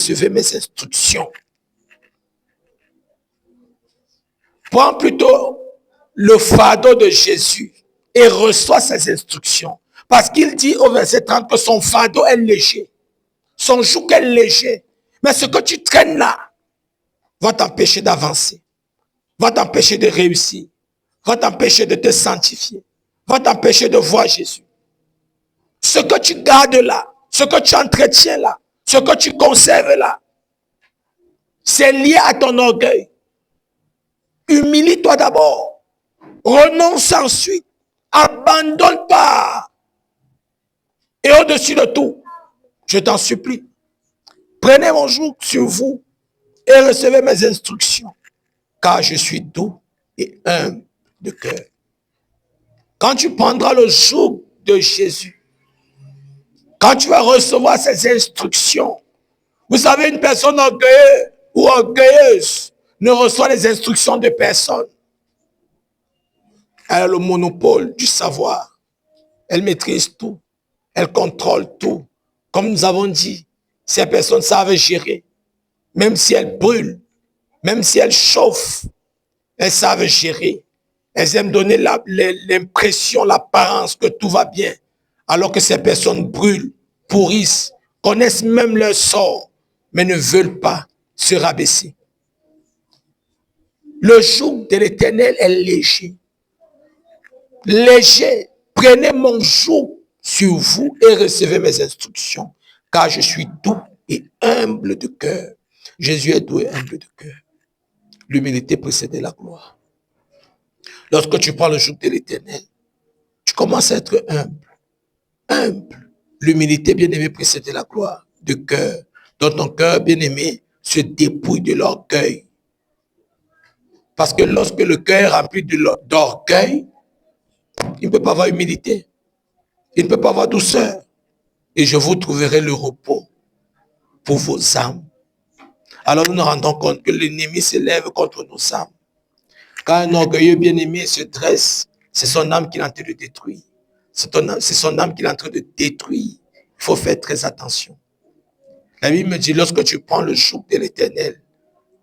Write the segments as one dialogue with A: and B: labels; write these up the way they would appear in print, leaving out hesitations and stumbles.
A: recevez mes instructions. Prends plutôt le fardeau de Jésus et reçois ses instructions. Parce qu'il dit au verset 30 que son fardeau est léger. Son joug est léger. Mais ce que tu traînes là va t'empêcher d'avancer. Va t'empêcher de réussir. Va t'empêcher de te sanctifier. Va t'empêcher de voir Jésus. Ce que tu gardes là, ce que tu entretiens là, ce que tu conserves là, c'est lié à ton orgueil. Humilie-toi d'abord. Renonce ensuite. Abandonne pas. Et au-dessus de tout, je t'en supplie, prenez mon joug sur vous et recevez mes instructions, car je suis doux et humble de cœur. Quand tu prendras le joug de Jésus, quand tu vas recevoir ses instructions, vous savez, une personne orgueilleuse ou orgueilleuse ne reçoit les instructions de personne. Elle a le monopole du savoir. Elle maîtrise tout. Elle contrôle tout. Comme nous avons dit, ces personnes savent gérer. Même si elles brûlent, même si elles chauffent, elles savent gérer. Elles aiment donner l'impression, l'apparence que tout va bien. Alors que ces personnes brûlent, pourrissent, connaissent même leur sort, mais ne veulent pas se rabaisser. Le joug de l'Éternel est léger. Léger. Prenez mon joug sur vous et recevez mes instructions, car je suis doux et humble de cœur. Jésus est doux et humble de cœur. L'humilité précède la gloire. Lorsque tu prends le joug de l'Éternel, tu commences à être humble. Humble. L'humilité, bien-aimé, précède la gloire de cœur. Dans ton cœur, bien-aimé, se dépouille de l'orgueil. Parce que lorsque le cœur est rempli d'orgueil, il ne peut pas avoir humilité. Il ne peut pas avoir douceur. Et je vous trouverai le repos pour vos âmes. Alors nous nous rendons compte que l'ennemi s'élève contre nos âmes. Quand un orgueilleux bien-aimé se dresse, c'est son âme qu'il est en train de détruire. C'est son âme qu'il est en train de détruire. Il faut faire très attention. La Bible me dit, lorsque tu prends le joug de l'Éternel,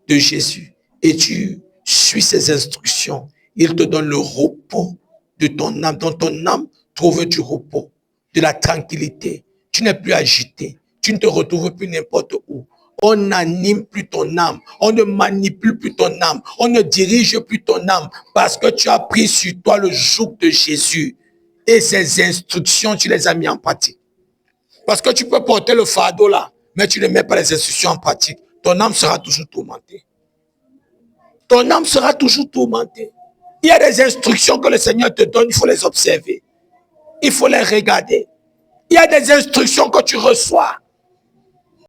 A: de Jésus, et tu suis ses instructions, il te donne le repos de ton âme. Dans ton âme, trouve du repos, de la tranquillité. Tu n'es plus agité. Tu ne te retrouves plus n'importe où. On n'anime plus ton âme. On ne manipule plus ton âme. On ne dirige plus ton âme parce que tu as pris sur toi le joug de Jésus. Et ses instructions, tu les as mis en pratique. Parce que tu peux porter le fardeau là, mais tu ne mets pas les instructions en pratique. Ton âme sera toujours tourmentée. Ton âme sera toujours tourmentée. Il y a des instructions que le Seigneur te donne, il faut les observer. Il faut les regarder. Il y a des instructions que tu reçois.